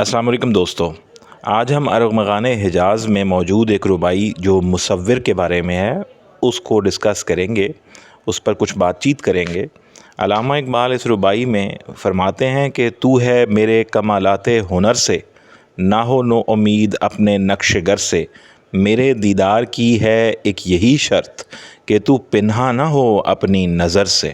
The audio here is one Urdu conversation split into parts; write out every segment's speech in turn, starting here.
السلام علیکم دوستو، آج ہم ارغمغان حجاز میں موجود ایک ربائی جو مصور کے بارے میں ہے اس کو ڈسکس کریں گے، اس پر کچھ بات چیت کریں گے۔ علامہ اقبال اس ربائی میں فرماتے ہیں کہ تو ہے میرے کمالات ہنر سے، نہ ہو نو امید اپنے نقش گر سے، میرے دیدار کی ہے ایک یہی شرط کہ تو پنہا نہ ہو اپنی نظر سے۔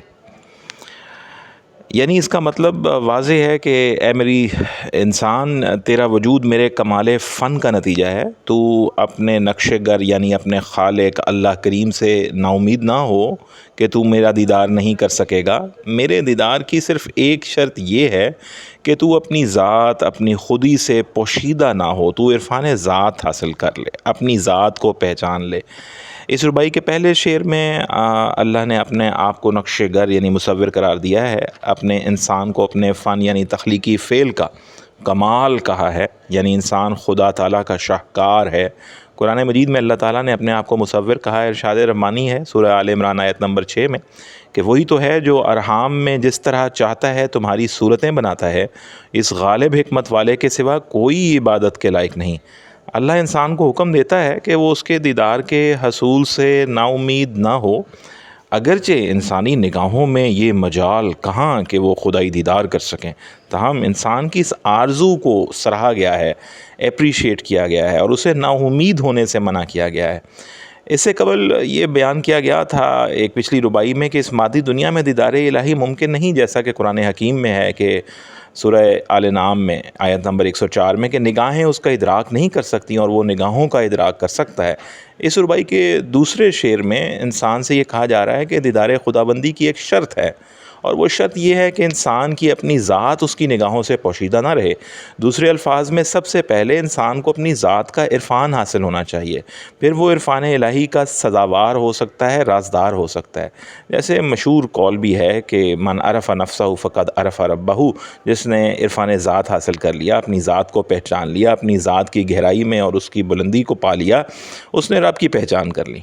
یعنی اس کا مطلب واضح ہے کہ اے میری انسان، تیرا وجود میرے کمال فن کا نتیجہ ہے۔ تو اپنے نقش گر یعنی اپنے خالق اللہ کریم سے نا امید نہ ہو کہ تو میرا دیدار نہیں کر سکے گا۔ میرے دیدار کی صرف ایک شرط یہ ہے کہ تو اپنی ذات، اپنی خودی سے پوشیدہ نہ ہو، تو عرفان ذات حاصل کر لے، اپنی ذات کو پہچان لے۔ اس ربائی کے پہلے شعر میں اللہ نے اپنے آپ کو نقش گر یعنی مصور قرار دیا ہے، اپنے انسان کو اپنے فن یعنی تخلیقی فعل کا کمال کہا ہے، یعنی انسان خدا تعالیٰ کا شاہکار ہے۔ قرآن مجید میں اللہ تعالیٰ نے اپنے آپ کو مصور کہا ہے۔ ارشاد رحمانی ہے سورہ آل عمران آیت نمبر 6 میں کہ وہی تو ہے جو ارحام میں جس طرح چاہتا ہے تمہاری صورتیں بناتا ہے، اس غالب حکمت والے کے سوا کوئی عبادت کے لائق نہیں۔ اللہ انسان کو حکم دیتا ہے کہ وہ اس کے دیدار کے حصول سے نا امید نہ ہو، اگرچہ انسانی نگاہوں میں یہ مجال کہاں کہ وہ خدائی دیدار کر سکیں، تاہم انسان کی اس آرزو کو سراہا گیا ہے، اپریشیٹ کیا گیا ہے اور اسے نا امید ہونے سے منع کیا گیا ہے۔ اس سے قبل یہ بیان کیا گیا تھا ایک پچھلی ربائی میں کہ اس مادی دنیا میں دیدار الہی ممکن نہیں، جیسا کہ قرآن حکیم میں ہے کہ سورہ آل انعام میں آیت نمبر 104 میں کہ نگاہیں اس کا ادراک نہیں کر سکتی اور وہ نگاہوں کا ادراک کر سکتا ہے۔ اس ربائی کے دوسرے شعر میں انسان سے یہ کہا جا رہا ہے کہ دیدار خداوندی کی ایک شرط ہے، اور وہ شرط یہ ہے کہ انسان کی اپنی ذات اس کی نگاہوں سے پوشیدہ نہ رہے۔ دوسرے الفاظ میں سب سے پہلے انسان کو اپنی ذات کا عرفان حاصل ہونا چاہیے، پھر وہ عرفان الہی کا سزاوار ہو سکتا ہے، رازدار ہو سکتا ہے۔ جیسے مشہور قول بھی ہے کہ من عرف نفسہ فقد عرف ربہ، جس نے عرفان ذات حاصل کر لیا، اپنی ذات کو پہچان لیا، اپنی ذات کی گہرائی میں اور اس کی بلندی کو پا لیا، اس نے رب کی پہچان کر لی۔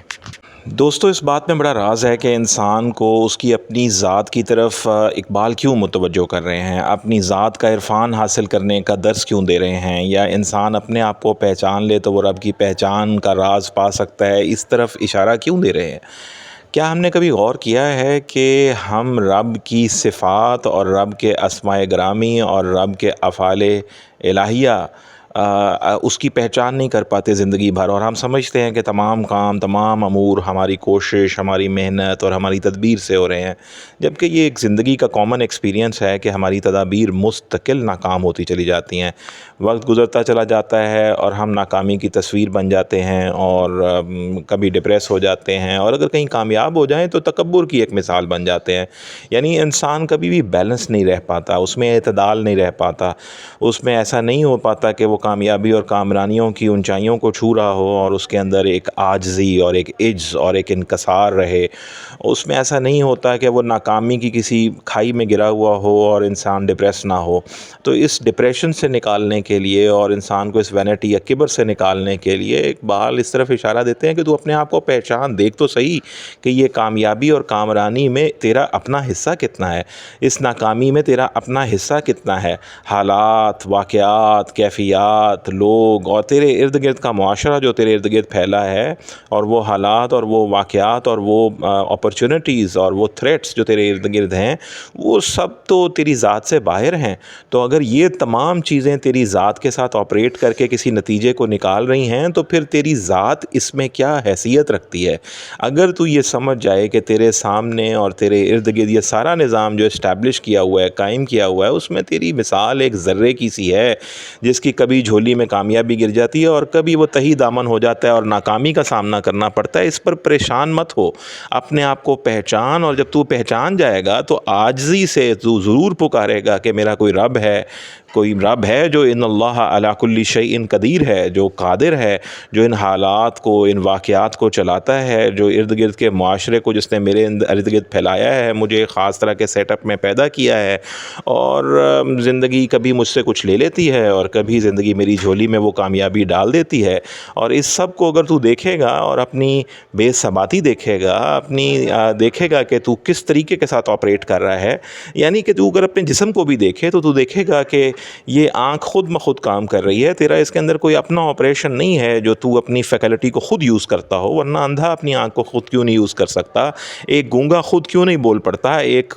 دوستو، اس بات میں بڑا راز ہے کہ انسان کو اس کی اپنی ذات کی طرف اقبال کیوں متوجہ کر رہے ہیں، اپنی ذات کا عرفان حاصل کرنے کا درس کیوں دے رہے ہیں، یا انسان اپنے آپ کو پہچان لے تو وہ رب کی پہچان کا راز پا سکتا ہے، اس طرف اشارہ کیوں دے رہے ہیں؟ کیا ہم نے کبھی غور کیا ہے کہ ہم رب کی صفات اور رب کے اسماء گرامی اور رب کے افعال الہیہ اس کی پہچان نہیں کر پاتے زندگی بھر، اور ہم سمجھتے ہیں کہ تمام کام، تمام امور ہماری کوشش، ہماری محنت اور ہماری تدبیر سے ہو رہے ہیں، جبکہ یہ ایک زندگی کا کامن ایکسپیرینس ہے کہ ہماری تدابیر مستقل ناکام ہوتی چلی جاتی ہیں۔ وقت گزرتا چلا جاتا ہے اور ہم ناکامی کی تصویر بن جاتے ہیں اور کبھی ڈپریس ہو جاتے ہیں، اور اگر کہیں کامیاب ہو جائیں تو تکبر کی ایک مثال بن جاتے ہیں۔ یعنی انسان کبھی بھی بیلنس نہیں رہ پاتا، اس میں اعتدال نہیں رہ پاتا، اس میں ایسا نہیں ہو پاتا کہ وہ کامیابی اور کامرانیوں کی اونچائیوں کو چھو رہا ہو اور اس کے اندر ایک عاجزی اور ایک عجز اور ایک انکسار رہے۔ اس میں ایسا نہیں ہوتا کہ وہ ناکامی کی کسی کھائی میں گرا ہوا ہو اور انسان ڈپریس نہ ہو۔ تو اس ڈپریشن سے نکالنے کے لیے اور انسان کو اس وینٹی یا کبر سے نکالنے کے لیے اقبال اس طرف اشارہ دیتے ہیں کہ تو اپنے آپ کو پہچان، دیکھ تو صحیح کہ یہ کامیابی اور کامرانی میں تیرا اپنا حصہ کتنا ہے، اس ناکامی میں تیرا اپنا حصہ کتنا ہے۔ حالات، واقعات، کیفیات، لوگ اور تیرے ارد گرد کا معاشرہ جو تیرے ارد گرد پھیلا ہے، اور وہ حالات اور وہ واقعات اور وہ اپرچونٹیز اور وہ تھریٹس جو تیرے ارد گرد ہیں، وہ سب تو تیری ذات سے باہر ہیں۔ تو اگر یہ تمام چیزیں تیری ذات کے ساتھ آپریٹ کر کے کسی نتیجے کو نکال رہی ہیں تو پھر تیری ذات اس میں کیا حیثیت رکھتی ہے؟ اگر تو یہ سمجھ جائے کہ تیرے سامنے اور تیرے ارد گرد یہ سارا نظام جو اسٹیبلش کیا ہوا ہے، قائم کیا ہوا ہے، اس میں تیری مثال ایک ذرے کی سی ہے جس کی کبھی جھولی میں کامیابی گر جاتی ہے اور کبھی وہ تہی دامن ہو جاتا ہے اور ناکامی کا سامنا کرنا پڑتا ہے۔ اس پر پریشان مت ہو، اپنے آپ کو پہچان، اور جب تو پہچان جائے گا تو عاجزی سے تو ضرور پکارے گا کہ میرا کوئی رب ہے، کوئی رب ہے جو ان اللہ علی کل شیء قدیر ہے، جو قادر ہے، جو ان حالات کو، ان واقعات کو چلاتا ہے، جو ارد گرد کے معاشرے کو جس نے میرے ارد گرد پھیلایا ہے، مجھے ایک خاص طرح کے سیٹ اپ میں پیدا کیا ہے، اور زندگی کبھی مجھ سے کچھ لے لیتی ہے اور کبھی زندگی میری جھولی میں وہ کامیابی ڈال دیتی ہے۔ اور اس سب کو اگر تو دیکھے گا اور اپنی بے ثباتی دیکھے گا، اپنی دیکھے گا کہ تو کس طریقے کے ساتھ آپریٹ کر رہا ہے، یعنی کہ تو اگر اپنے جسم کو بھی دیکھے تو دیکھے گا کہ یہ آنکھ خود بخود کام کر رہی ہے، تیرا اس کے اندر کوئی اپنا آپریشن نہیں ہے جو تو اپنی فیکلٹی کو خود یوز کرتا ہو، ورنہ اندھا اپنی آنکھ کو خود کیوں نہیں یوز کر سکتا، ایک گونگا خود کیوں نہیں بول پڑتا، ایک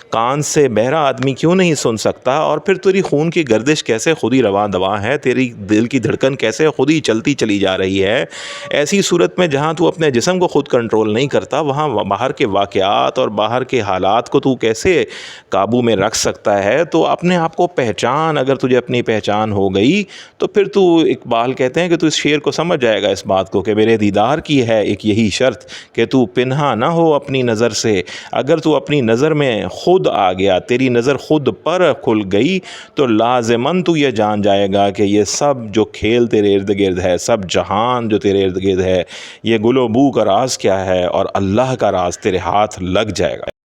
کان سے بہرا آدمی کیوں نہیں سن سکتا، اور پھر تیری خون کی گردش کیسے خود ہی رواں دواں ہے، تیری دل کی دھڑکن کیسے خود ہی چلتی چلی جا رہی ہے۔ ایسی صورت میں جہاں تو اپنے جسم کو خود کنٹرول نہیں کرتا، وہاں باہر کے واقعات اور باہر کے حالات کو تو کیسے قابو میں رکھ سکتا ہے؟ تو اپنے آپ کو پہچان، اگر تجھے اپنی پہچان ہو گئی تو پھر تو، اقبال کہتے ہیں کہ تو اس شعر کو سمجھ جائے گا اس بات کو کہ میرے دیدار کی ہے ایک یہی شرط کہ تو پنہا نہ ہو اپنی نظر سے، اگر تو اپنی نظر میں خود آ گیا، تیری نظر خود پر کھل گئی تو لازماً تو یہ جان جائے گا کہ یہ سب جو کھیل تیرے ارد گرد ہے، سب جہان جو تیرے ارد گرد ہے، یہ گل و بو کا راز کیا ہے، اور اللہ کا راز تیرے ہاتھ لگ جائے گا۔